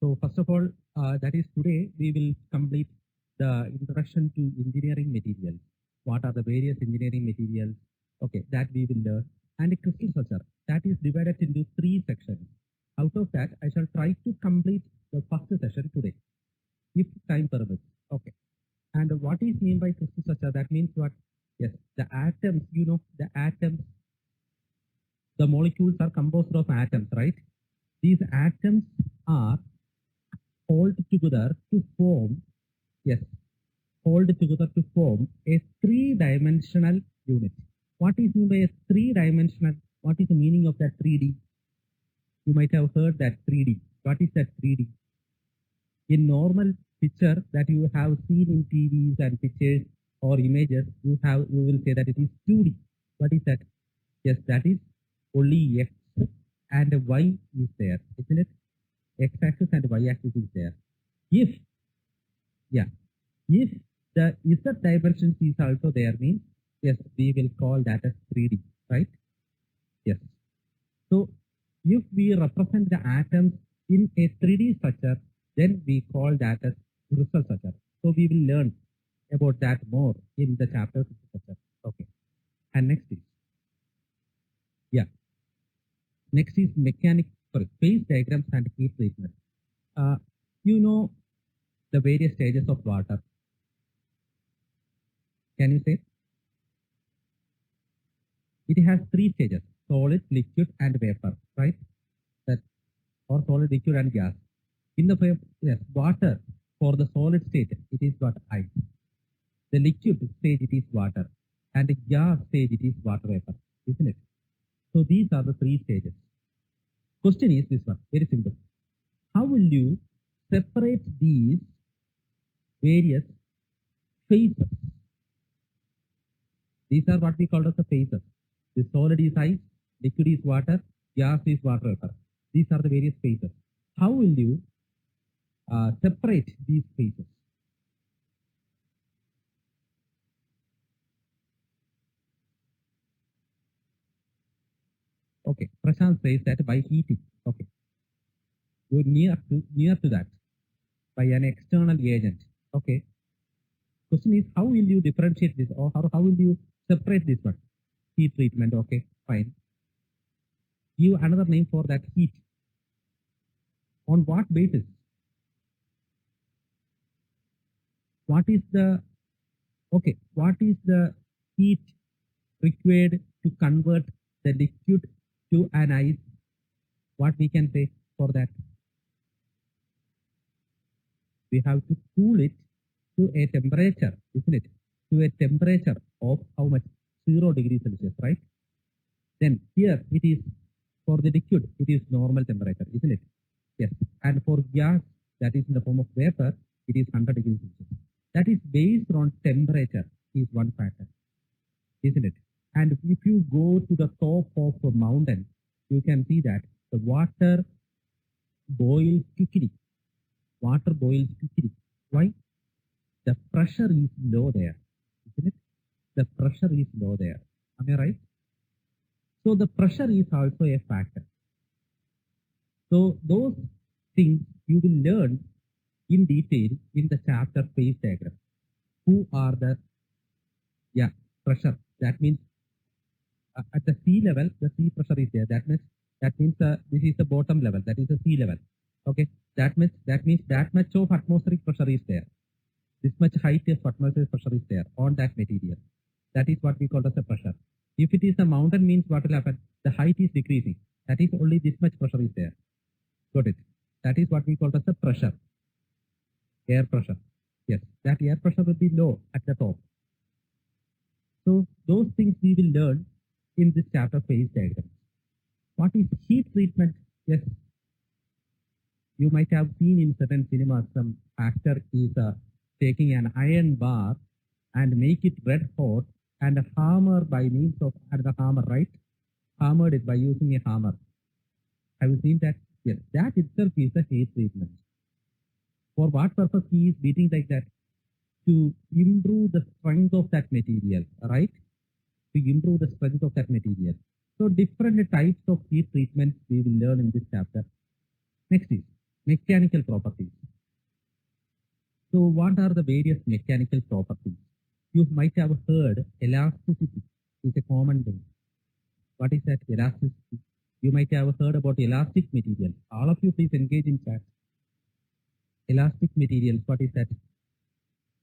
So first of all, that is today we will complete the introduction to engineering materials. What are the various engineering materials? Okay, that we will learn. And a crystal structure that is divided into 3 sections. Out of that, I shall try to complete the first session today, if time permits. Okay. And what is mean by crystal structure? That means what? Yes, the atoms. The atoms. The molecules are composed of atoms, right? These atoms are hold together to form, yes, hold together to form a three-dimensional unit. What is mean by a three-dimensional? What is the meaning of that 3D? You might have heard that 3D. What is that 3D? In normal picture that you have seen in TVs and pictures or images, you will say that it is 2D. What is that? Yes, that is only X and Y is there, isn't it? X-axis and Y-axis is there. If the Z dimensions is also there, means yes, we will call that as 3D, right? Yes. So if we represent the atoms in a 3D structure, then we call that as crystal structure. So we will learn about that more in the chapter structure. Okay. And next is phase diagrams and heat treatment. You know the various stages of water. Can you say? It has 3 stages: solid, liquid, and vapor, right? Or solid, liquid, and gas. In the water, for the solid state, it is what? Ice. The liquid stage, it is water, and the gas stage, it is water vapor, isn't it? So these are the 3 stages. Question is this one, very simple. How will you separate these various phases? These are what we call as the phases. The solid is ice, liquid is water, gas is water vapor. These are the various phases. How will you separate these phases? Okay, Prashant says that by heating. Okay, you're near to that by an external agent. Okay. Question is, how will you differentiate this, or how will you separate this one? Heat treatment. Okay, fine. Give another name for that heat. On what basis? What is the heat required to convert the liquid to an ice? What we can say for that? We have to cool it to a temperature, isn't it? To a temperature of how much? 0 degrees Celsius, right? Then here it is for the liquid, it is normal temperature, isn't it? Yes. And for gas, that is in the form of vapor, it is 100 degrees Celsius. That is based on temperature is one factor, isn't it? And if you go to the top of a mountain, you can see that the water boils quickly. Water boils quickly. Why? The pressure is low there, isn't it? The pressure is low there. Am I right? So the pressure is also a factor. So those things you will learn in detail in the chapter phase diagram. Who are the pressure? That means at the sea level, the sea pressure is there. That means this is the bottom level. That is the sea level. Okay. That means that much of atmospheric pressure is there. This much height of atmospheric pressure is there on that material. That is what we call as a pressure. If it is a mountain, means what will happen? The height is decreasing. That is only this much pressure is there. Got it? That is what we call as a pressure. Air pressure. Yes, that air pressure will be low at the top. So those things we will learn in this chapter phase diagram. What is heat treatment? Yes, you might have seen in certain cinemas some actor is taking an iron bar and make it red hot and hammer by means of the hammer, right? Hammered it by using a hammer. Have you seen that? Yes, that itself is a heat treatment. For what purpose he is beating like that? To improve the strength of that material, right? To improve the strength of that material. So different types of heat treatments we will learn in this chapter. Next is Mechanical properties. So what are the various mechanical properties? You might have heard elasticity is a common thing. What is that elasticity? You might have heard about elastic material. All of you please engage in chat. Elastic materials, what is that?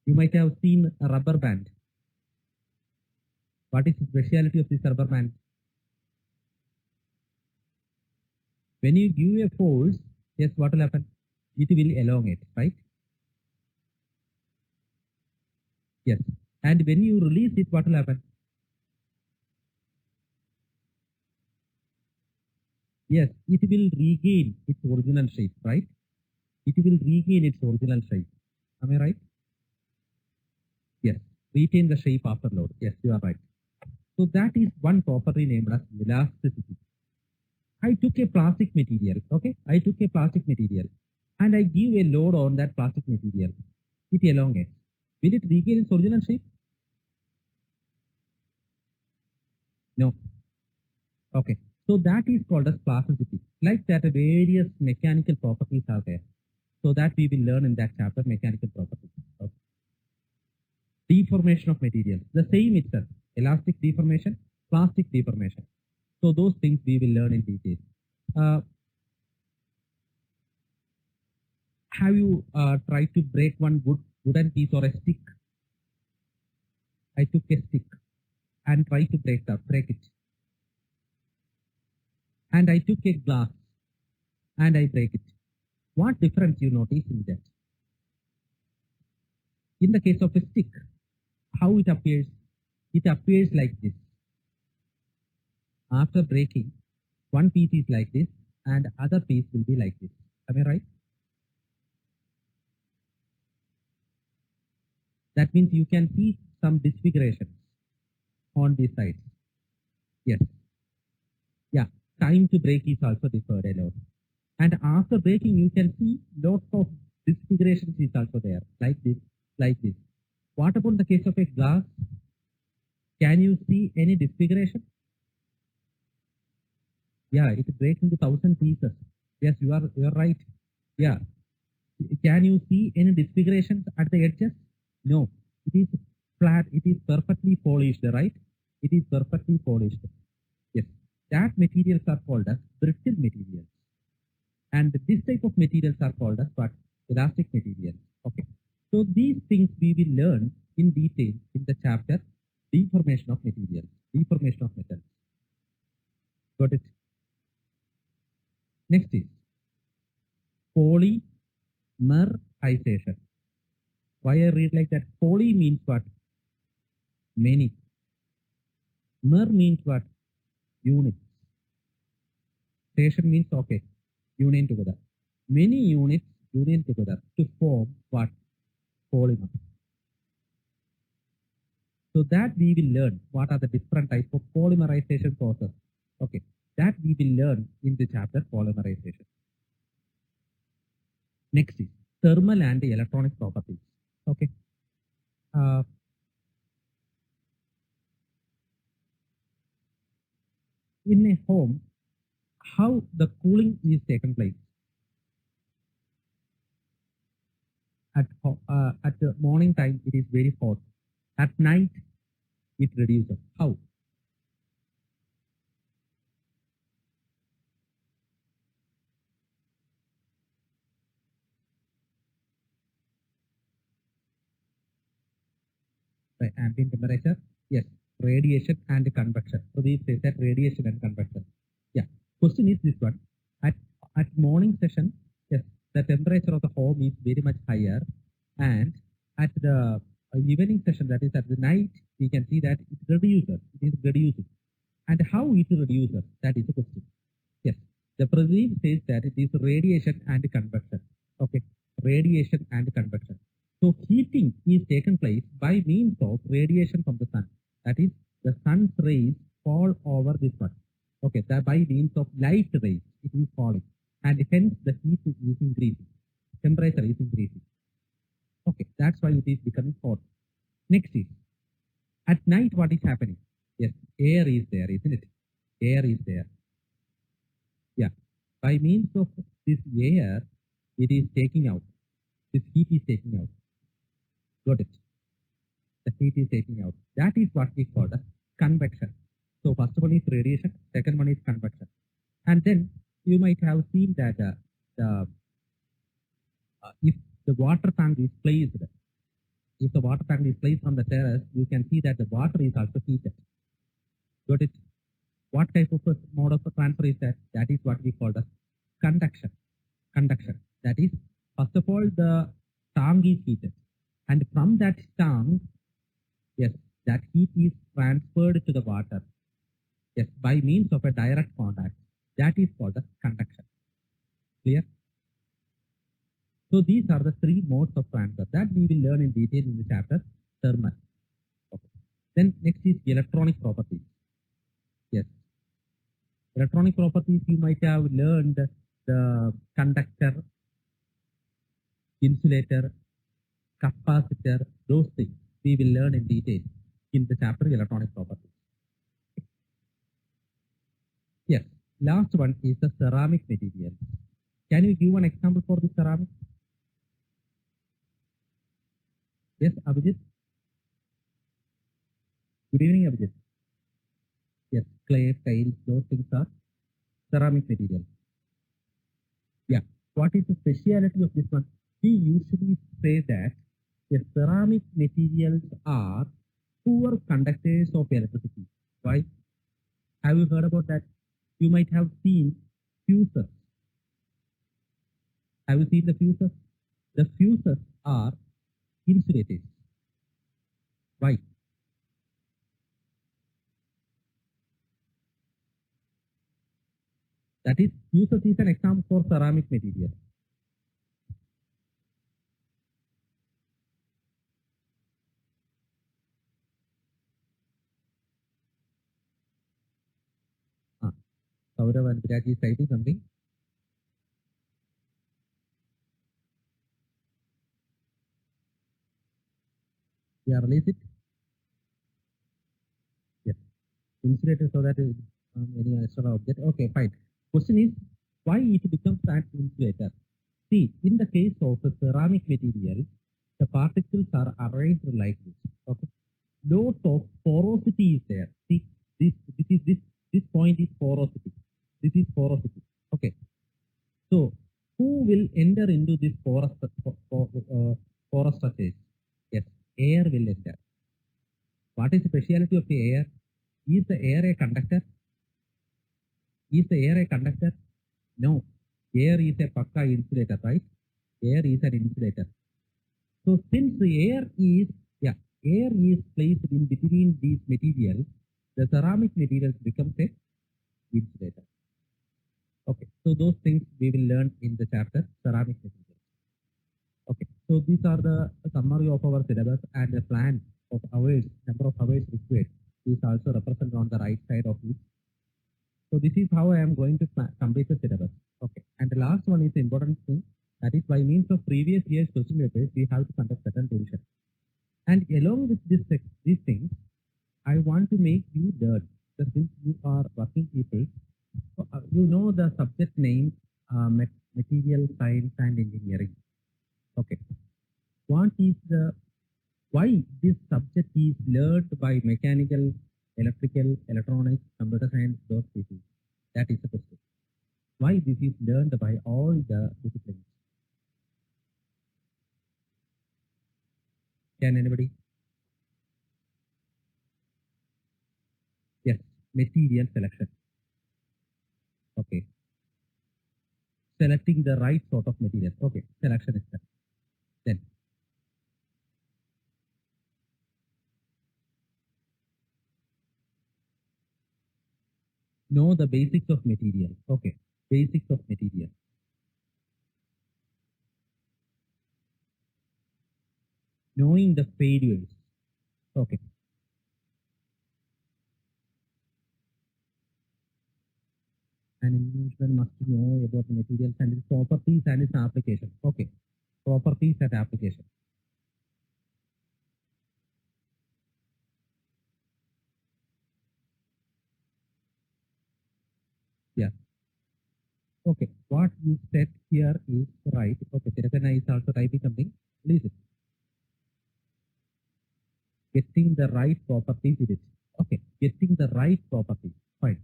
You might have seen a rubber band. What is the speciality of this rubber band? When you give a force, yes, what will happen? It will elongate, right? Yes. And when you release it, what will happen? Yes, it will regain its original shape, right? It will regain its original shape. Am I right? Yes. Retain the shape after load. Yes, you are right. So that is one property named as elasticity. I took a plastic material, okay? I took a plastic material and I give a load on that plastic material. It elongates. Will it regain its original shape? No. Okay. So that is called as plasticity. Like that, various mechanical properties are there. So that we will learn in that chapter, mechanical properties. Okay. Deformation of materials. The same itself. Elastic deformation, plastic deformation. So those things we will learn in detail. Have you tried to break one wooden piece or a stick? I took a stick and tried to break it. And I took a glass and I break it. What difference you notice in that? In the case of a stick, how it appears? It appears like this. After breaking, one piece is like this and other piece will be like this. Am I right? That means you can see some disfiguration on these sides. Yes. Yeah. Time to break is also differed a lot. And after breaking, you can see lots of disfigurations is also there, like this, like this. What about the case of a glass? Can you see any disfiguration? Yeah, it breaks into 1,000 pieces. Yes, you are right. Yeah. Can you see any disfigurations at the edges? No. It is flat. It is perfectly polished, right? It is perfectly polished. Yes. That materials are called as brittle materials. And this type of materials are called as what? Elastic materials. Okay. So these things we will learn in detail in the chapter deformation of materials, deformation of metals. Got it? Next is polymerization. Why I read like that? Poly means what? Many. Mer means what? Units. Station means okay. Union together. Many units union together to form what? Polymer. So that we will learn what are the different types of polymerization process. Okay, that we will learn in the chapter polymerization. Next is thermal and electronic properties. Okay. In a home, how the cooling is taken place. At the morning time, it is very hot. At night, it reduces. How? By ambient temperature? Yes. Radiation and convection. So we say that radiation and convection. Yeah. Question is this one. At morning session, yes, the temperature of the home is very much higher, and at the evening session, that is at the night, we can see that it reduces. It is reducing. And how it reduces? That is the question. Yes. The president says that it is radiation and convection. Okay. Radiation and convection. So heating is taken place by means of radiation from the sun. That is, the sun's rays fall over this one. Okay, that by means of light rays, it is falling. And hence the heat is increasing. Temperature is increasing. Okay, that's why it is becoming hot. Next is, at night what is happening? Yes, air is there, isn't it? Air is there. Yeah. By means of this air, it is taking out. This heat is taking out. Got it? The heat is taking out. That is what we call the convection. So first one is radiation, second one is convection. And then you might have seen that if the water tank is placed, if the water tank is placed on the terrace, you can see that the water is also heated. Got it? What type of a mode of transfer is that? That is what we call the conduction. Conduction. That is, first of all, the tank is heated. And from that tank, yes, that heat is transferred to the water. Yes, by means of a direct contact. That is called the conduction. Clear? So these are the three modes of transfer that we will learn in detail in the chapter thermal. Okay. Then next is electronic properties. Yes. Electronic properties, you might have learned the conductor, insulator, capacitor, those things we will learn in detail in the chapter electronic properties. Yes. Last one is the ceramic material. Can you give one example for the ceramic? Yes, Abhijit. Good evening, Abhijit. Yes, clay, tiles, those things are ceramic material. Yeah. What is the speciality of this one? We usually say that the ceramic materials are poor conductors of electricity. Why? Have you heard about that? You might have seen fuses. Have you seen the fuses? The fuses are insulators. Why? That is, fuses is an example for ceramic material. Saurav and Viraj is citing something. Yeah, release it. Yes. Insulator so that any extra object. Okay, fine. Question is, why it becomes an insulator? See, in the case of a ceramic material, the particles are arranged like this. Okay. Lots of porosity is there. See, this point is porosity. This is porosity. Okay. So, who will enter into this porous structure? Yes, air will enter. What is the speciality of the air? Is the air a conductor? Is the air a conductor? No. Air is a pakka insulator, right? Air is an insulator. So since the air is placed in between these materials, the ceramic materials becomes a insulator. Okay. So those things we will learn in the chapter ceramic materials. Okay. So these are the summary of our syllabus and the plan of hours, number of hours required is also represented on the right side of it. So this is how I am going to complete the syllabus. Okay. And the last one is the important thing. That is by means of previous year's question papers, we have to conduct certain revision. And along with these things, I want to make you learn that since you are working people, you know the subject name material science and engineering. Okay. What is why this subject is learned by mechanical, electrical, electronics, computer science, those people? That is the question. Why this is learned by all the disciplines? Can anybody? Yes, material selection. Okay. Selecting the right sort of material. Okay, selection is done. Then know the basics of material. Okay, basics of material. Knowing the failures. Okay. An individual must know about materials and its properties and its application. Okay. Properties and application. Yeah. Okay. what you said here is right. Okay, Tirupana is also typing something. Please. Getting the right properties with it. Okay, getting the right property. Fine.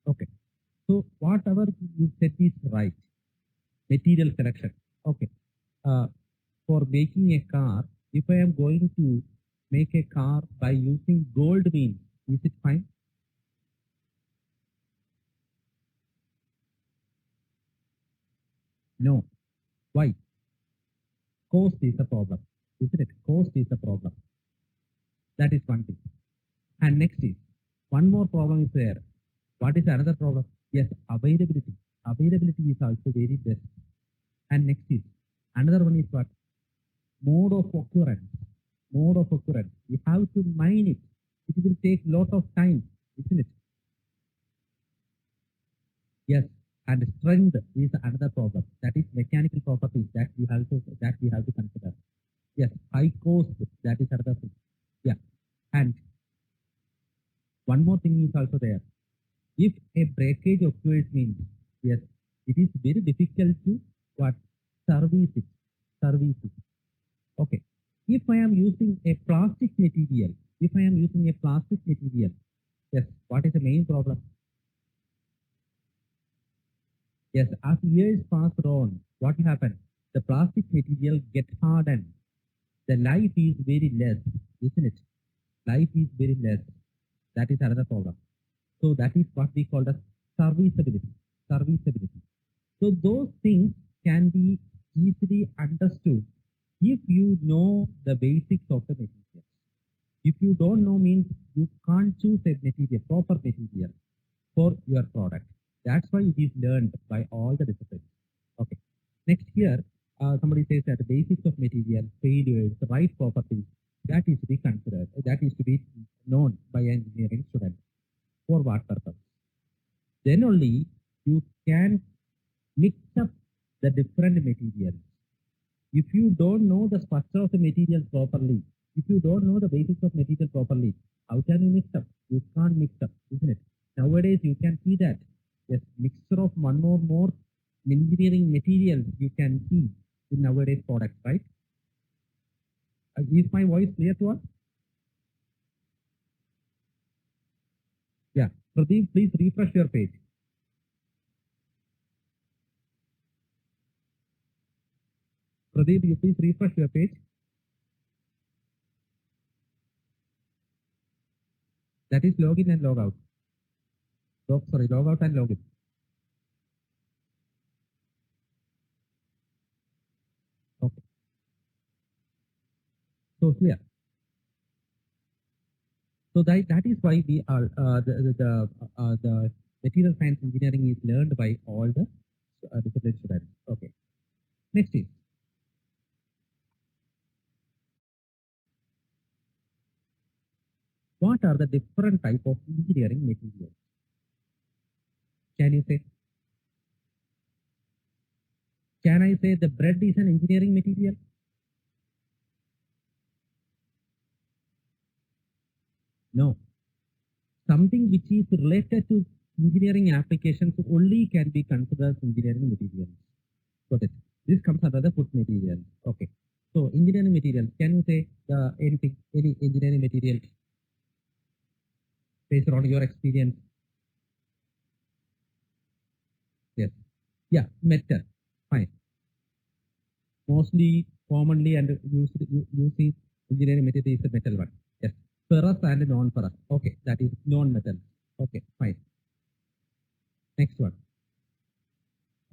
Okay. So whatever you said is right. Material selection. Okay. For making a car, if I am going to make a car by using gold means, is it fine? No. Why? Cost is a problem, isn't it? Cost is a problem. That is one thing. And next is one more problem is there. What is another problem? Yes, availability. Availability is also very best. And next is another one is what? Mode of occurrence. Mode of occurrence. You have to mine it. It will take lot of time, isn't it? Yes. And strength is another problem. That is mechanical properties that we have to consider. Yes, high cost, that is another thing. Yeah. And one more thing is also there. If a breakage occurs means, yes, it is very difficult to what? Service it. Service it. Okay. If I am using a plastic material, yes, what is the main problem? Yes, as years pass on, what will happen? The plastic material get hardened. The life is very less, isn't it? Life is very less. That is another problem. So that is what we call as serviceability. Serviceability. So those things can be easily understood if you know the basics of the material. If you don't know means you can't choose a material, proper material for your product. That's why it is learned by all the disciplines. Okay. Next here, somebody says that the basics of material, failures, right properties, that is to be considered, that is to be known by an engineering student. For what purpose? Then only you can mix up the different materials. If you don't know the structure of the material properly, if you don't know the basics of material properly, how can you mix up? You can't mix up, isn't it? Nowadays you can see that yes, mixture of one or more engineering materials you can see in nowadays products, right? Is my voice clear to us? Yeah. Pradeep, please refresh your page. Pradeep, you please refresh your page. That is login and log out. Log out and log in. Okay. So here. So that is why we are the material science engineering is learned by all the discipline students. Okay. Next is what are the different type of engineering materials? Can you say? Can I say the bread is an engineering material? No. Something which is related to engineering applications only can be considered engineering materials. Got it. This comes under the food material. Okay. So engineering materials, can you say anything, any engineering material based on your experience? Yes. Yeah, metal. Fine. Mostly, commonly and used engineering material is the metal one. Yes. Ferrous and non-ferrous. Okay, that is non-metal. Okay, fine. Next one.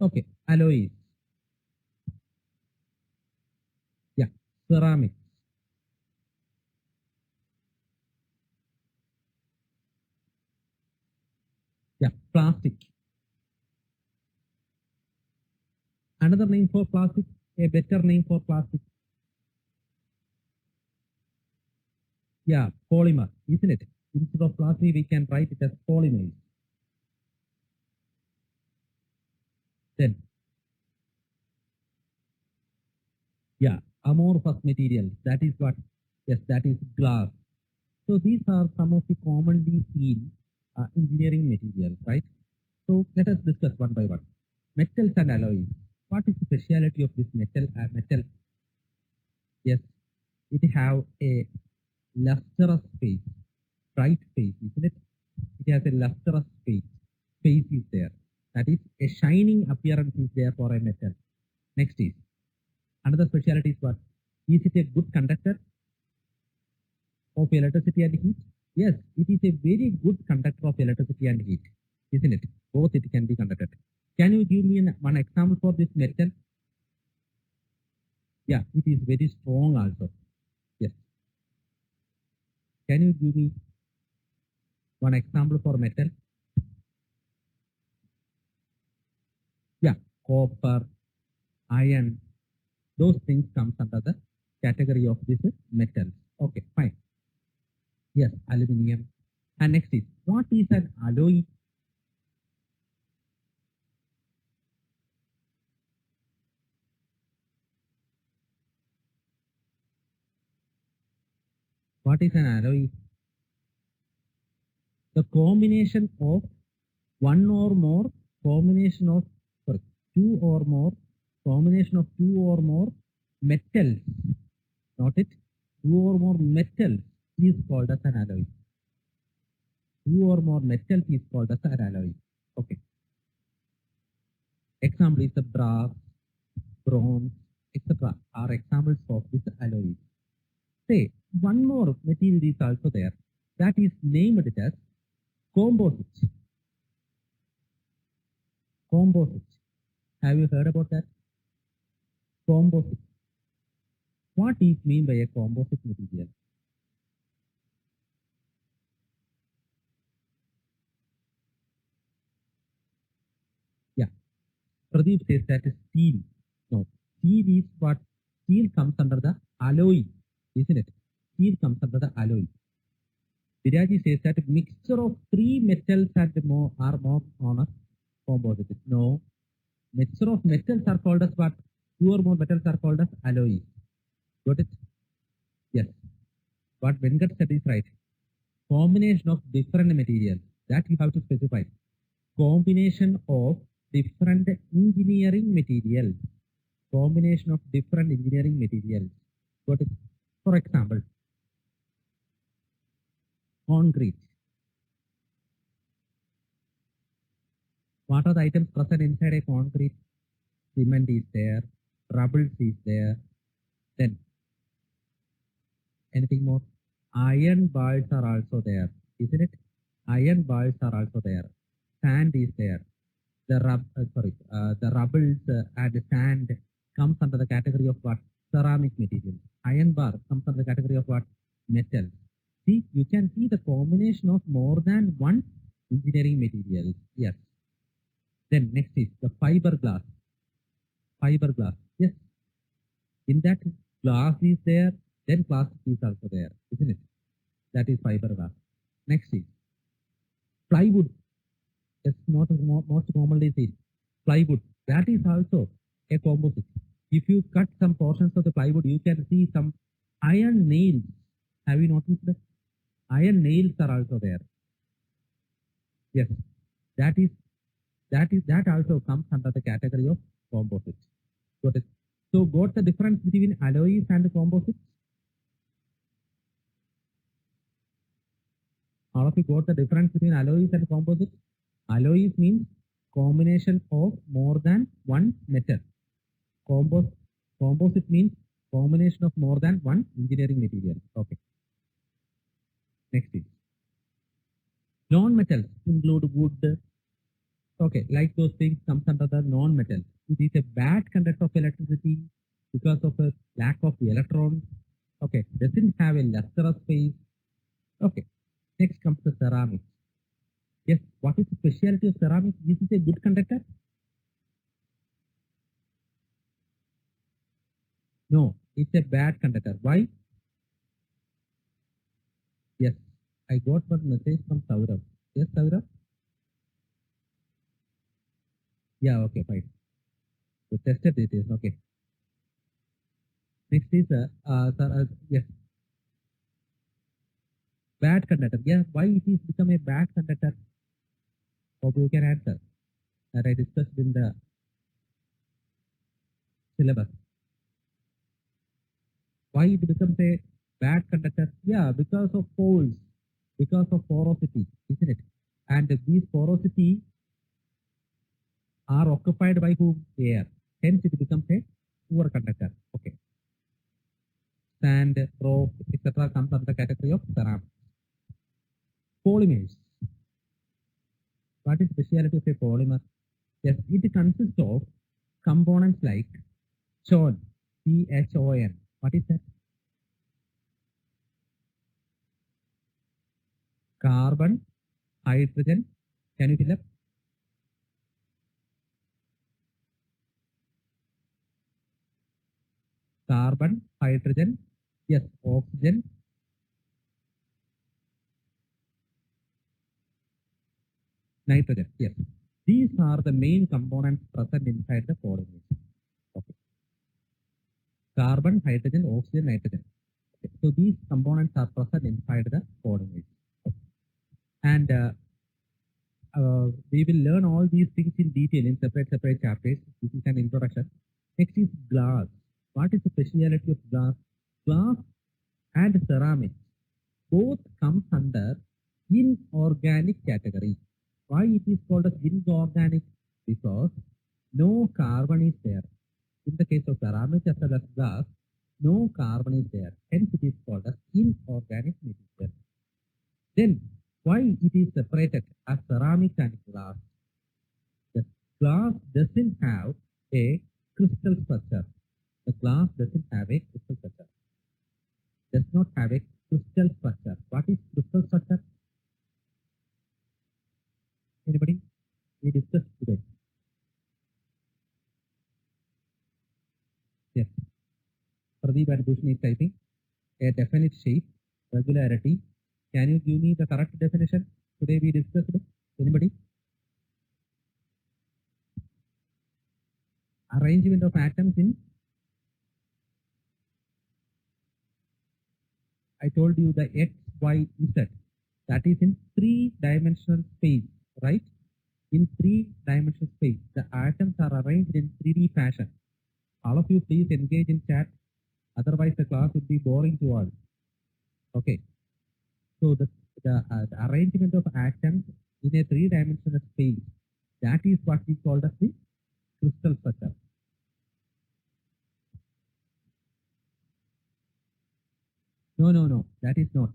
Okay, alloys. Yeah, ceramics. Yeah, plastic. Another name for plastic, a better name for plastic. Yeah, polymer, isn't it? Instead of plastic, we can write it as polymers. Then, yeah, amorphous materials. That is what? Yes, that is glass. So these are some of the commonly seen engineering materials, right? So let us discuss one by one. Metals and alloys. What is the speciality of this metal? Metal, yes, it have a lustrous face, bright face, isn't it? It has a lustrous face. Face is there. That is a shining appearance is there for a metal. Next is another speciality is what? Is it a good conductor of electricity and heat? Yes, it is a very good conductor of electricity and heat, isn't it? Both it can be conducted. Can you give me one example for this metal? Yeah, it is very strong also. Yes. Can you give me one example for metal? Yeah, copper, iron, those things comes under the category of this metals. Okay, fine. Yes, aluminium. And next is, what is an alloy? What is an alloy? The combination of one or more combination of, sorry, two or more combination of two or more metals. Not it. Two or more metals is called as an alloy. Two or more metals is called as an alloy. Okay. Example is the brass, bronze, etc. are examples of this alloy. Say one more material is also there. That is named as composite. Composite. Have you heard about that? Composite. What is mean by a composite material? Yeah. Pradeep says that is steel. No. Steel is what? Steel comes under the alloy, isn't it? Steel comes under the alloy. Viraji says that mixture of three metals and more are more on a composite. No. Mixture of metals are called as what? Two or more metals are called as alloys. Got it? Yes. What Venkat said is right. Combination of different materials. That you have to specify. Combination of different engineering materials. Combination of different engineering materials. Got it? For example, concrete. What are the items present inside a concrete? Cement is there, rubble is there, then anything more? Iron bars are also there, isn't it? Iron bars are also there. Sand is there. The rubbles and the sand comes under the category of what? Ceramic material. Iron bar comes under the category of what? Metal. See, you can see the combination of more than one engineering material. Yes. Then next is the fiberglass. Fiberglass. Yes. In that glass is there, then plastic is also there, isn't it? That is fiberglass. Next is plywood. It's not most commonly seen. Plywood. That is also a composite. If you cut some portions of the plywood, you can see some iron nails. Have you noticed that? Iron nails are also there. Yes. That also comes under the category of composites. Got it? So got the difference between alloys and composites? All of you got the difference between alloys and composites? Alloys means combination of more than one metal. Composite means combination of more than one engineering material. Okay. Next is non-metals include wood. Okay, like those things comes under the non-metal. It is a bad conductor of electricity because of a lack of electrons. Okay, doesn't have a lustrous phase. Okay, next comes the ceramics. Yes, what is the specialty of ceramics? This is a good conductor? No, it's a bad conductor. Why? Yes, I got one message from Saurav. Yes, Saurav? Yeah, okay, fine. So tested it is, okay. Next is, yes, bad conductor. Yeah, why it is become a bad conductor? Hope you can answer. that I discussed in the syllabus. Why it becomes a bad conductor? Yeah, because of holes, because of porosity, isn't it? And these porosity are occupied by whom? Air. Hence it becomes a poor conductor. Okay. Sand, rock, etc. comes under the category of ceramics. Polymers. What is speciality of a polymer? Yes, it consists of components like CHON, CHON. What is that? Carbon, hydrogen. Can you fill up? Carbon, hydrogen. Yes, oxygen. Nitrogen. Yes. These are the main components present inside the polymers. Okay. Carbon, hydrogen, oxygen, nitrogen. Okay. So these components are present inside the polymers. Okay. And we will learn all these things in detail in separate chapters. This is an introduction. Next is glass. What is the speciality of glass? Glass and ceramics both comes under inorganic category. Why it is called as inorganic? Because no carbon is there. In the case of ceramics as well as glass, no carbon is there. Hence it is called as inorganic material. Then why it is separated as ceramic and glass? The glass doesn't have a crystal structure. The glass doesn't have a crystal structure. Does not have a crystal structure. What is crystal structure? Anybody? We discussed today. Yes. Pradeep and Bhushan is typing a definite shape, regularity. Can you give me the correct definition? Today we discussed it. Anybody? Arrangement of atoms in, I told you the X, Y, Z. That is in three-dimensional space, right? In three-dimensional space, the atoms are arranged in 3D fashion. All of you please engage in chat. Otherwise the class would be boring to all. Okay. So the arrangement of atoms in a three-dimensional space, that is what we call as the crystal structure. No, that is not.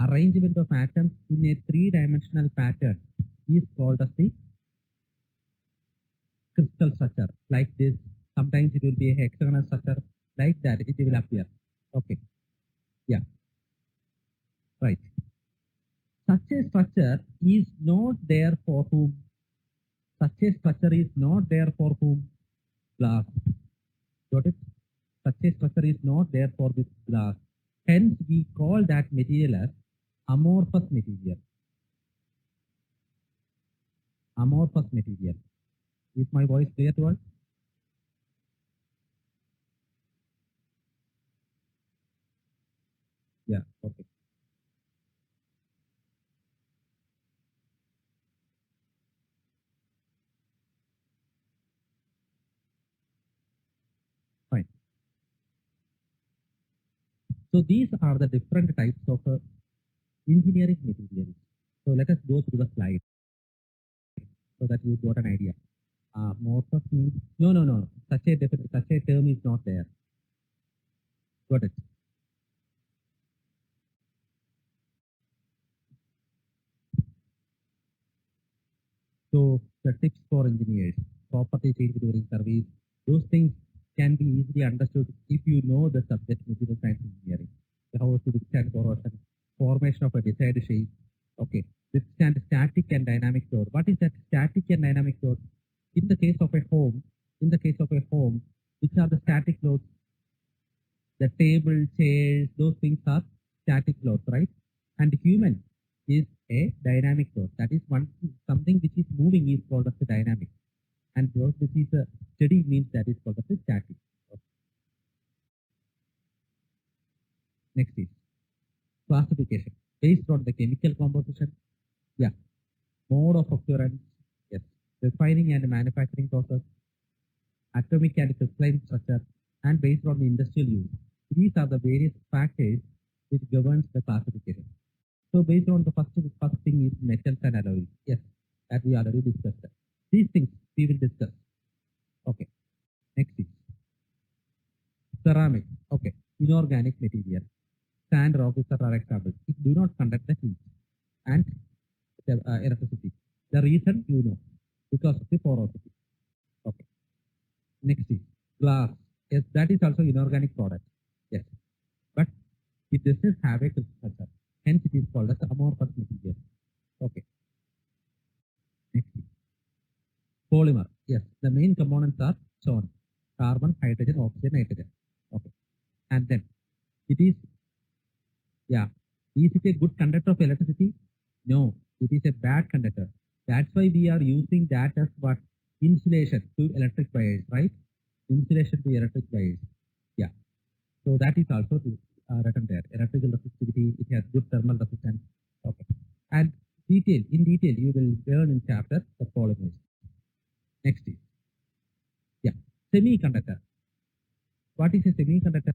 Arrangement of atoms in a three-dimensional pattern is called as the crystal structure. Like this, sometimes it will be a hexagonal structure. Like that, it will appear. Okay. Yeah. Right. Such a structure is not there for whom? Such a structure is not there for whom? Glass. Got it? Such a structure is not there for this glass. Hence, we call that material as amorphous material. Amorphous material. Is my voice clear to all? Yeah, okay. Fine. So these are the different types of engineering materials. So let us go through the slide so that you got an idea. Amorphous means no. Such a term is not there. Got it? So the tips for engineers, property change during service, those things can be easily understood if you know the subject material science engineering. How to withstand corrosion, formation of a desired shape. Okay, withstand static and dynamic load. What is that static and dynamic load? In the case of a home, which are the static loads? The table, chairs, those things are static loads, right? And human is a dynamic load. That is something which is moving is called as a dynamic. And those which is a steady means that is called as a static. Okay. Next is classification. Based on the chemical composition, yeah. Mode of occurrence, yes. refining and manufacturing process, atomic and crystalline structure, and based on the industrial use. These are the various factors which governs the classification. So based on the first thing is metals and alloys. Yes, that we already discussed. These things we will discuss. Okay. Next is ceramic. Okay. Inorganic material. Sand, rock, etc. are examples. It do not conduct the heat and electricity. The reason you know, because of the porosity. Okay. Next is glass. Yes, that is also inorganic product. Yes, but it does not have a crystal structure. Hence, it is called as amorphous material. Okay. Next is polymer. Yes, the main components are shown: carbon, hydrogen, oxygen, nitrogen. Okay, and then it is, yeah, is it a good conductor of electricity? No, it is a bad conductor. That's why we are using that as what? Insulation to electric wires, right? Insulation to electric wires. Yeah. So that is also written there. Electrical resistivity, it has good thermal resistance. Okay. And in detail, you will learn in chapter the polymers. Next is, yeah, semiconductor. What is a semiconductor?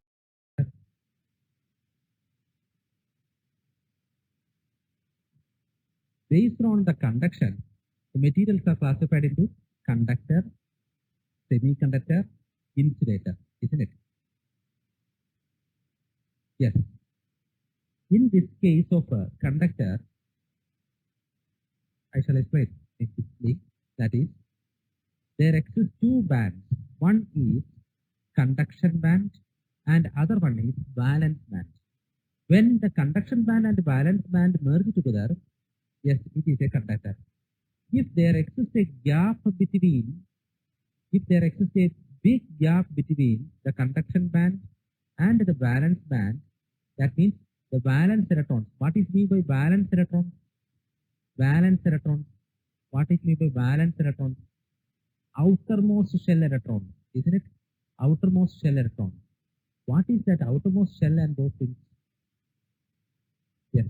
Based on the conduction, the materials are classified into conductor, semiconductor, insulator, isn't it? Yes. In this case of a conductor, I shall explain explicitly. That is, there exist two bands. One is conduction band and other one is valence band. When the conduction band and valence band merge together, yes, it is a conductor. If there exists a gap between, if there exists a big gap between the conduction band and the valence band, that means the valence electrons. What is meant by valence electrons? Valence electrons. What is meant by valence electrons? Outermost shell electron, isn't it? Outermost shell electron. What is that outermost shell and those things? Yes.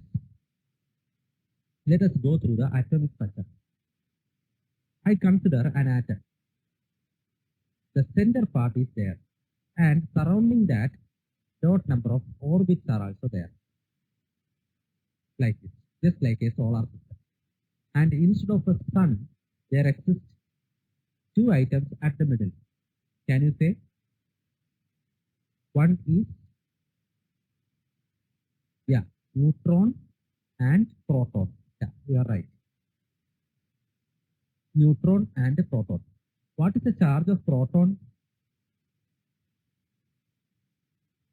Let us go through the atomic structure. I consider an atom. The center part is there, and surrounding that, dot number of orbits are also there, like this, just like a solar system. And instead of a sun, there exists two items at the middle. Can you say? One is, yeah, neutron and proton. Yeah, you are right. Neutron and proton. What is the charge of proton?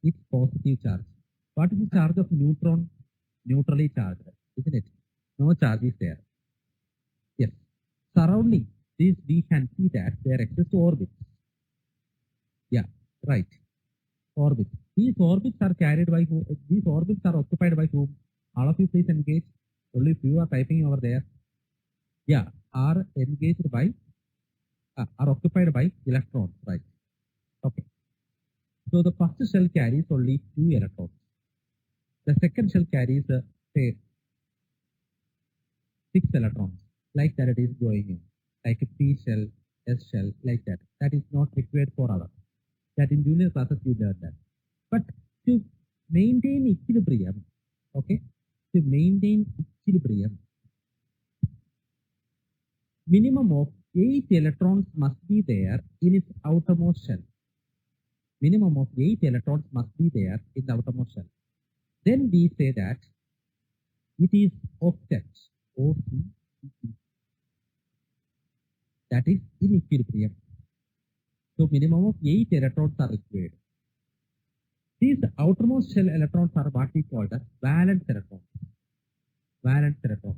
It's positive charge. What is the charge of neutron? Neutrally charged, isn't it? No charge is there. Yes. Surrounding this, we can see that there exists orbits. Yeah, right. Orbits. These orbits are carried by whom? These orbits are occupied by whom? All of you please engage. Only few are typing over there. Yeah, are engaged by, are occupied by electrons, right? Okay. So the first shell carries only 2 electrons. The second shell carries, say, 6 electrons. Like that it is going in. Like a P shell, S shell, like that. That is not required for others. That in junior classes you learn that. But to maintain equilibrium, okay, to maintain equilibrium, minimum of 8 electrons must be there in its outermost shell. Minimum of 8 electrons must be there in the outermost shell. Then we say that it is octet, O-C-T-E. That is in equilibrium. So minimum of 8 electrons are required. These outermost shell electrons are what we call as valence electrons. Valence electrons.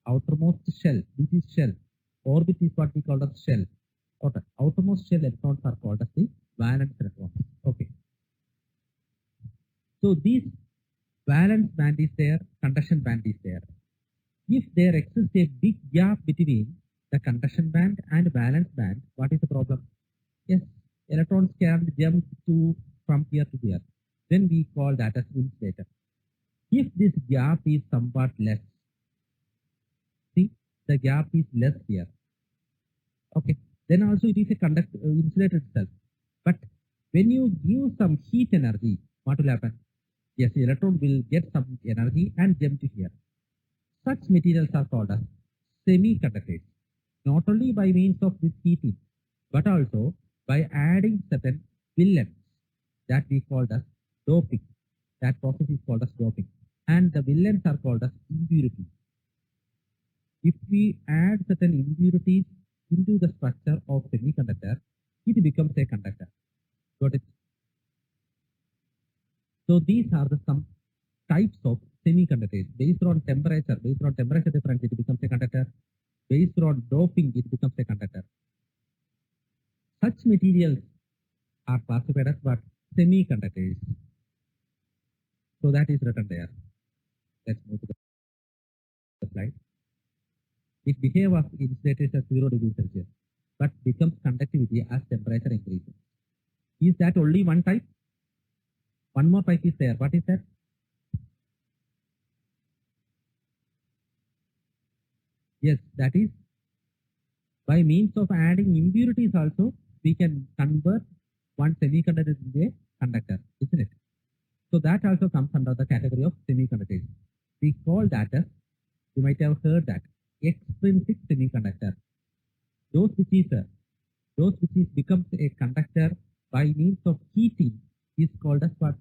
Outermost shell, this is shell. Orbit is what we call as shell. Okay. Outermost shell electrons are called as the valence electrons. Okay. So these valence band is there, conduction band is there. If there exists a big gap between the conduction band and valence band, what is the problem? Yes, electrons can jump from here to here. Then we call that as insulator. If this gap is somewhat less, see, the gap is less here. Okay, then also it is a insulator itself. But when you give some heat energy, what will happen? Yes, the electron will get some energy and jump to here. Such materials are called as semiconductors, not only by means of this heating, but also by adding certain villains that we called as doping. That process is called as doping. And the villains are called as impurities. If we add certain impurities into the structure of semiconductor, it becomes a conductor. Got it? So these are the some types of semiconductors. Based on temperature difference, it becomes a conductor. Based on doping, it becomes a conductor. Such materials are classified as what? Semiconductors. So that is written there. Let's move to the slide. It behaves as insulators at 0 degrees Celsius, but becomes conductivity as temperature increases. Is that only one type? One more type is there. What is that? Yes, that is by means of adding impurities also, we can convert one semiconductor into a conductor, isn't it? So that also comes under the category of semiconductors. We call that as, you might have heard that, extrinsic semiconductor. Those which becomes a conductor by means of heating is called as what?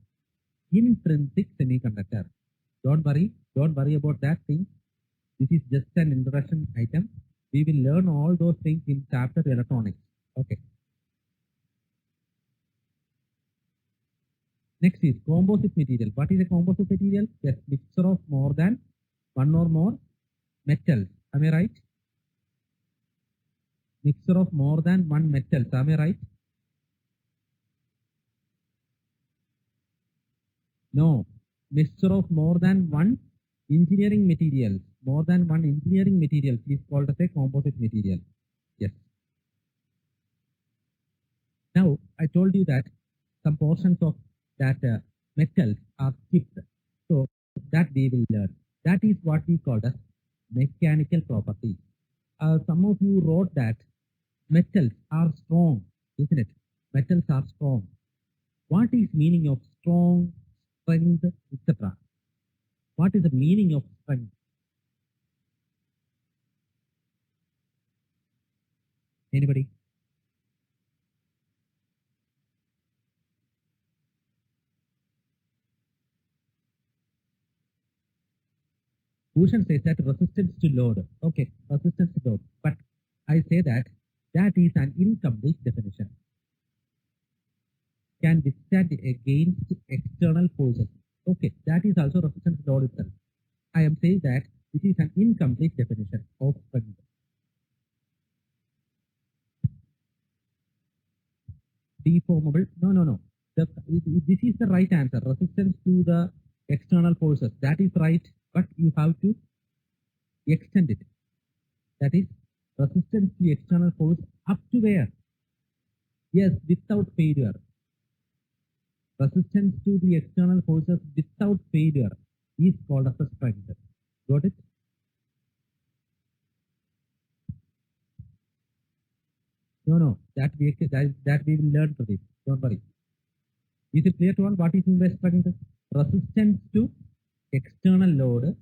Intrinsic semiconductor. Don't worry about that thing. This is just an introduction item. We will learn all those things in chapter electronics. Okay. Next is composite material. What is a composite material? Yes, mixture of more than one or more metals. Am I right? Mixture of more than one metals. Am I right? No. Mixture of more than one engineering material. More than one engineering material is called as a composite material. Yes. Now, I told you that some portions of that metals are skipped. So that we will learn. That is what we call as mechanical properties. Some of you wrote that metals are strong, isn't it? Metals are strong. What is meaning of strong, strength, etc.? What is the meaning of strength? Anybody? Bhushan says that resistance to load. Okay, resistance to load. But I say that that is an incomplete definition. Can withstand against external forces. Okay, that is also resistance to load itself. I am saying that this is an incomplete definition of strength. Deformable. No. This is the right answer. Resistance to the external forces. That is right, but you have to extend it. That is resistance to external force up to where? Yes, without failure. Resistance to the external forces without failure is called as a strength. Got it? No. That we will learn for this. Don't worry. Is it clear to all what is meant by strength? Resistance to external load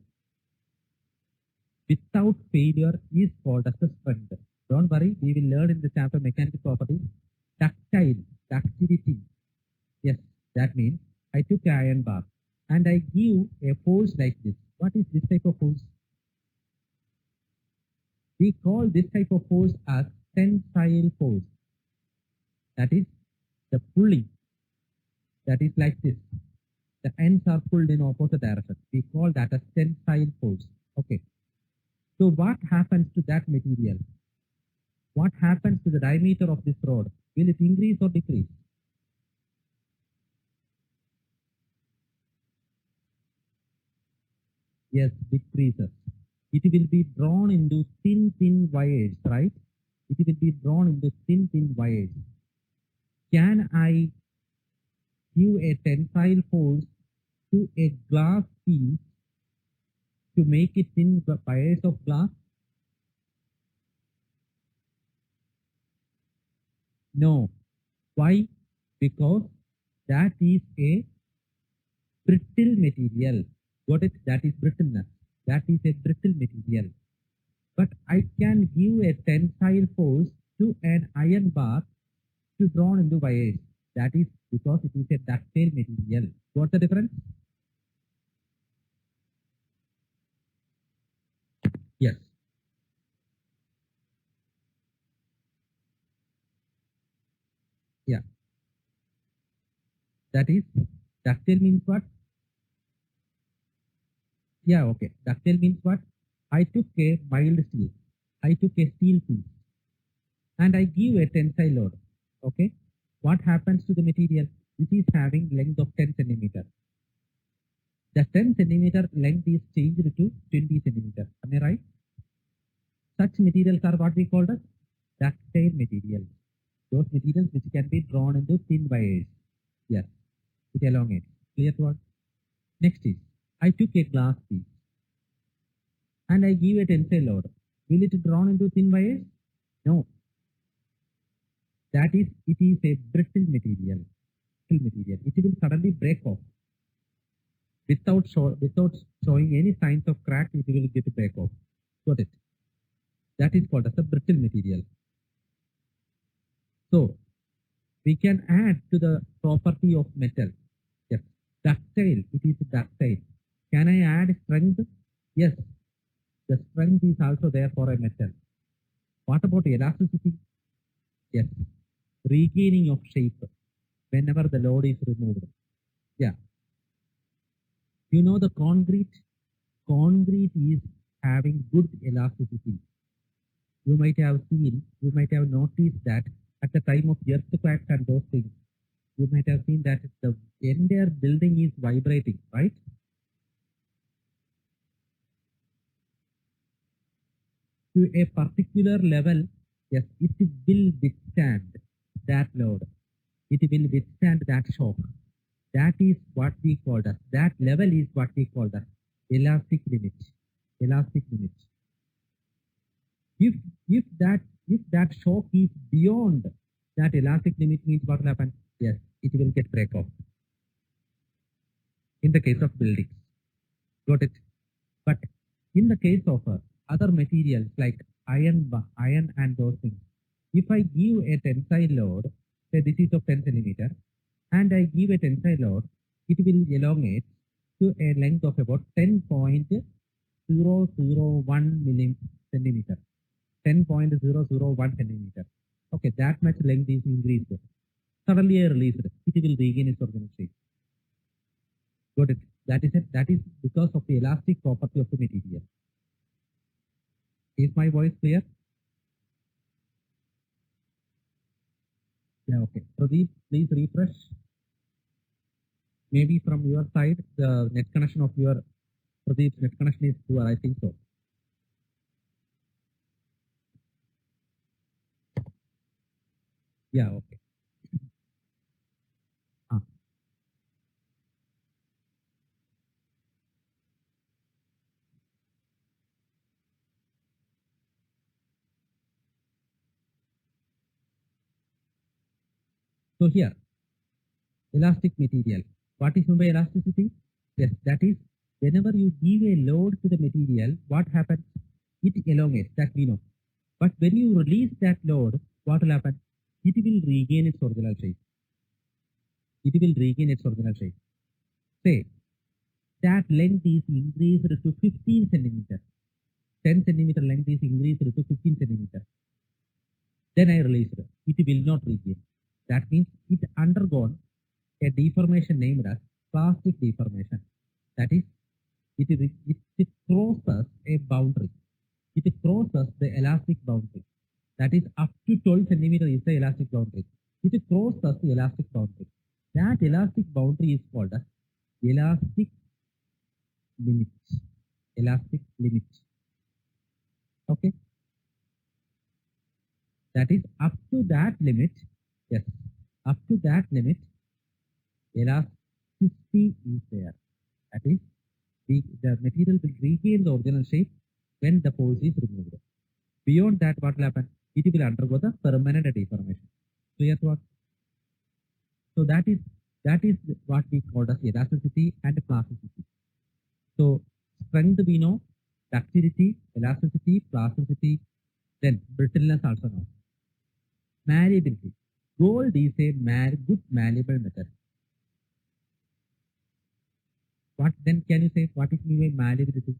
without failure is called as a strength. Don't worry, we will learn in the chapter mechanical properties. Ductility. Yes, that means I took an iron bar and I give a force like this. What is this type of force? We call this type of force as tensile force. That is the pulling. That is like this. The ends are pulled in opposite direction. We call that as tensile force. Okay. So what happens to that material? What happens to the diameter of this rod? Will it increase or decrease? Yes, decreases. It will be drawn into thin wires, right? It will be drawn into thin wires. Can I give a tensile force to a glass piece to make it thin wires of glass? No. Why? Because that is a brittle material. Got it? That is brittleness. That is a brittle material. But I can give a tensile force to an iron bar to drawn into wires. That is because it is a ductile material. What's the difference? Yes. Yeah. That is ductile means what? Yeah, okay. Ductile means what? I took a mild steel. I took a steel piece and I give a tensile load. Okay. What happens to the material? It is having length of 10 centimeter. The 10 centimeter length is changed to 20 centimeter. Am I right? Such materials are what we call as ductile materials. Those materials which can be drawn into thin wires. Yes, it elongates. Clear to all? Next is, I took a glass piece and I give a tensile load. Will it drawn into thin wires? No. That is, it is a brittle material. Brittle material. It will suddenly break off. Without showing any signs of crack, it will get break off. Got it? That is called as a brittle material. So we can add to the property of metal. Yes, ductile. It is ductile. Can I add strength? Yes, the strength is also there for a metal. What about elasticity? Yes, regaining of shape whenever the load is removed. Yeah, you know the concrete. Concrete is having good elasticity. You might have seen, you might have noticed that at the time of earthquakes and those things, you might have seen that the entire building is vibrating, right? To a particular level, yes, it will withstand that load. It will withstand that shock. That is what we call that. That level is what we call that elastic limit. Elastic limit. If if that shock is beyond that elastic limit, means what will happen? Yes, it will get break off. In the case of buildings, got it? But in the case of other materials like iron and those things, if I give a tensile load, say this is of 10 centimeter, and I give a tensile load, it will elongate to a length of about 10.001 centimeter. 10.001 centimeter. Okay, that much length is increased. Suddenly I release it. It will regain its original shape. Got it? That is it. That is because of the elastic property of the material. Is my voice clear? Yeah, okay. Pradeep, please refresh. Maybe from your side, the net connection of your Pradeep's net connection is poor. I think so. Yeah, okay. Ah. So here, elastic material. What is meant by elasticity? Yes, that is whenever you give a load to the material, what happens? It elongates, that we know. But when you release that load, what will happen? It will regain its original shape. It will regain its original shape. Say that length is increased to 15 centimeter. 10 centimeter length is increased to 15 centimeter. Then I release it. It will not regain. That means it undergone a deformation named as plastic deformation. That is, it crosses a boundary. It crosses the elastic boundary. That is up to 12 centimeter is the elastic boundary. It crosses the elastic boundary. That elastic boundary is called as elastic limit. Elastic limit. Okay. That is up to that limit. Yes. Up to that limit, elasticity is there. That is, the material will regain the original shape when the force is removed. Beyond that, what will happen? It will undergo the permanent deformation. Clear to us? So that is what we call as elasticity and plasticity. So strength we know, ductility, elasticity, plasticity, then brittleness also known. Malleability. Gold is a good malleable metal. What then can you say what is mean by malleability?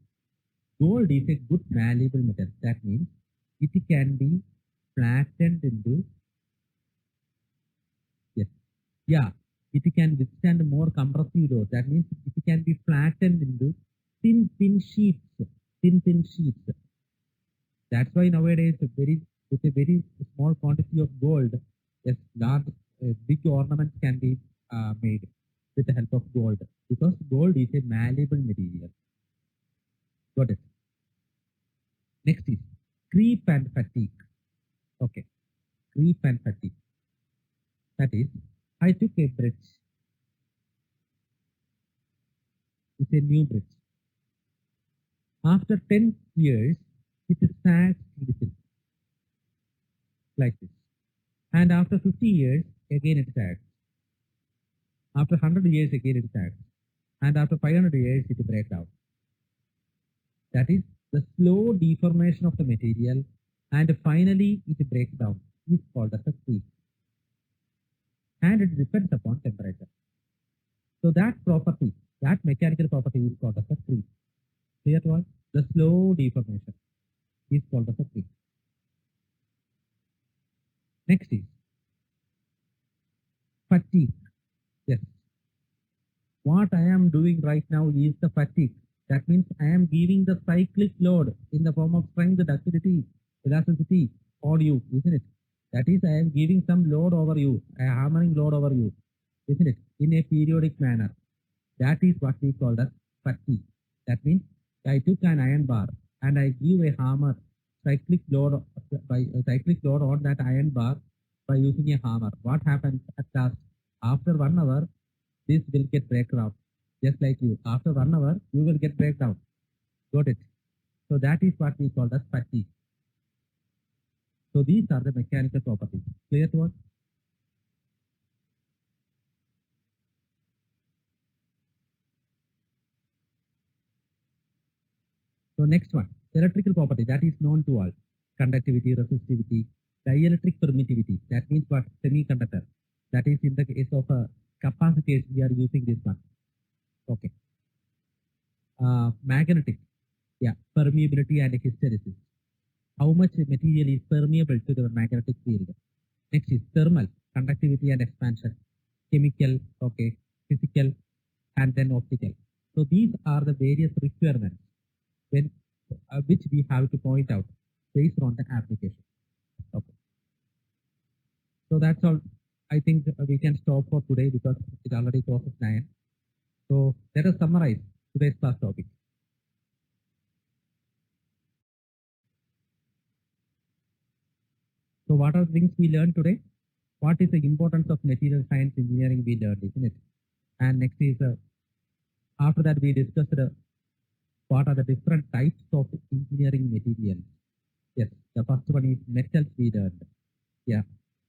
Gold is a good malleable metal. That means it can be flattened into, yes, yeah, it can withstand more compressive load. That means it can be flattened into thin sheets, thin sheets. That's why nowadays with a very small quantity of gold, yes, large big ornaments can be made with the help of gold, because gold is a malleable material. Got it? Next is creep and fatigue. Okay, creep and fatigue. That is, I took a bridge. It's a new bridge. After 10 years, it sags little, like this. And after 50 years, again it sags. After 100 years, again it sags. And after 500 years, it breaks down. That is the slow deformation of the material, and finally it breaks down, is called as a creep. And it depends upon temperature. So that property, that mechanical property is called as a creep. Clear to all? The slow deformation is called as a creep. Next is fatigue. Yes. What I am doing right now is the fatigue. That means I am giving the cyclic load in the form of strength, ductility, elasticity on you, isn't it? That is, I am giving some load over you, a hammering load over you, isn't it? In a periodic manner. That is what we call as fatigue. That means I took an iron bar and I give a hammer cyclic load on that iron bar by using a hammer. What happens at last? After 1 hour, this will get breakdown. Just like you. After 1 hour, you will get breakdown. Got it? So that is what we call as fatigue. So these are the mechanical properties. Clear to us? So next one, electrical property, that is known to all. Conductivity, resistivity, dielectric permittivity. That means what? Semiconductor. That is in the case of capacitors, we are using this one. Okay. Magnetic. Yeah, permeability and hysteresis. How much material is permeable to the magnetic field? Next is thermal, conductivity and expansion. Chemical, okay, physical, and then optical. So these are the various requirements which we have to point out based on the application. Okay. So that's all. I think we can stop for today because it already crosses 9. So let us summarize today's class topic. So what are the things we learned today? What is the importance of material science engineering we learned, isn't it? And next is, after that we discussed what are the different types of engineering materials. Yes, the first one is metals we learned. Yeah,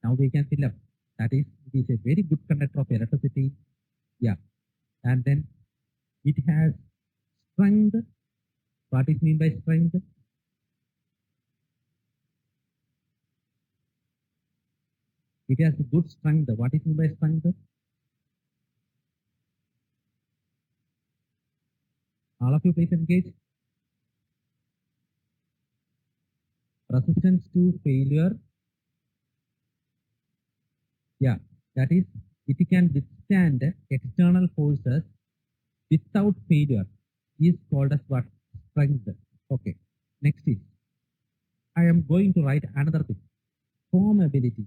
now we can fill up. That is, it is a very good conductor of electricity. Yeah, and then it has strength. What is mean by strength? It has good strength. What is mean by strength? All of you please engage. Resistance to failure. Yeah, that is, it can withstand external forces without failure, is called as what? Strength. Okay. Next is, I am going to write another thing. Formability.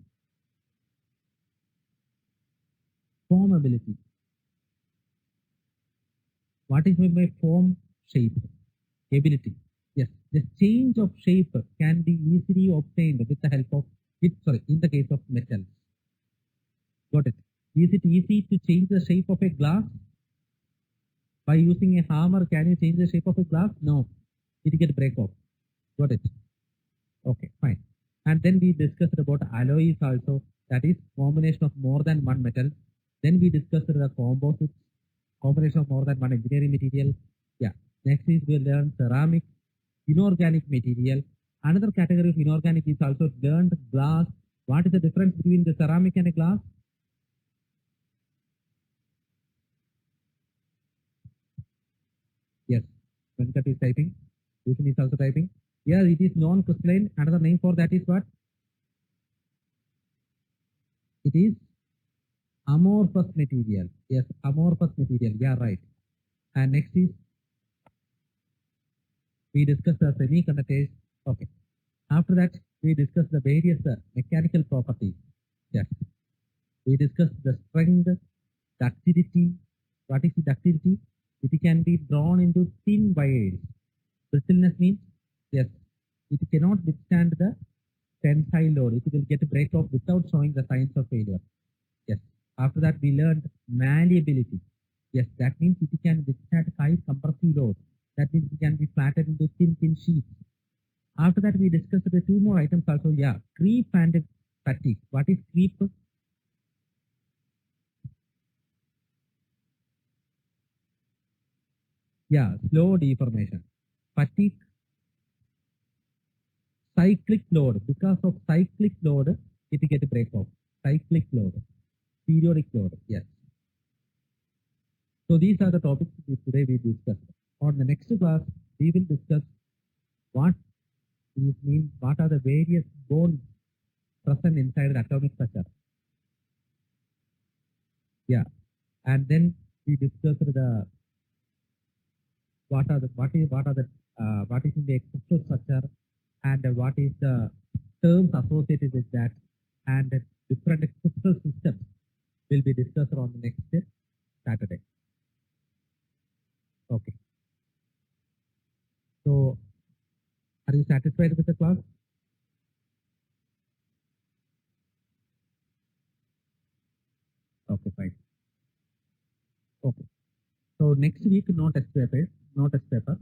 Formability. What is meant by form? Shape. Ability. Yes, the change of shape can be easily obtained with the help of it. Sorry, in the case of metals. Got it? Is it easy to change the shape of a glass? By using a hammer, can you change the shape of a glass? No, it get break off. Got it? Okay, fine. And then we discussed about alloys also. that is combination of more than one metal. Then we discussed the composites, combination of more than one engineering material. Yeah. Next is we learn ceramic, inorganic material. Another category of inorganic is also learned glass. What is the difference between the ceramic and a glass? Yes. Venkat is typing. Bhushan is also typing. Yeah, it is non-crystalline. Another name for that is what? It is amorphous material. Yes, amorphous material. Yeah, right. And next is we discuss the semiconductors. Okay. After that, we discuss the various mechanical properties. Yes. We discuss the strength, ductility. What is the ductility? It can be drawn into thin wires. Brittleness means, yes, it cannot withstand the tensile load. It will get break off without showing the signs of failure. Yes. After that, we learned malleability. Yes, that means it can withstand high compressive load. That means it can be flattened into thin sheets. After that, we discussed the two more items also. Yeah, creep and fatigue. What is creep? Yeah, slow deformation. Fatigue, cyclic load. Because of cyclic load, it get break off. Cyclic load, periodic load. Yes. So these are the topics today we discussed. On the next class, we will discuss what these mean, what are the various bonds present inside the atomic structure. Yeah. And then we discussed the what is in the crystal structure and what is the terms associated with that, and different crystal systems will be discussed on the next Saturday. Okay. So are you satisfied with the class? Okay, fine. Okay. So next week, no test paper, no test paper.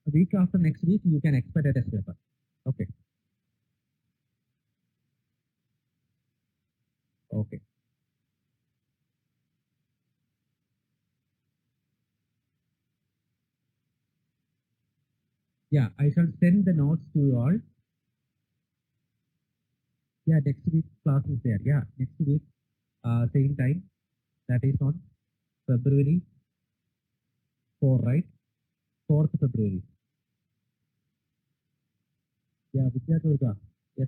A week after next week, you can expect a test paper. Okay. Okay. Yeah, I shall send the notes to you all. Yeah, next week class is there. Yeah, next week, same time. That is on February 4, right? 4th February. Yeah, Vidya Durga. Yes,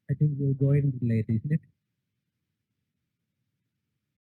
I think we'll go in late, isn't it?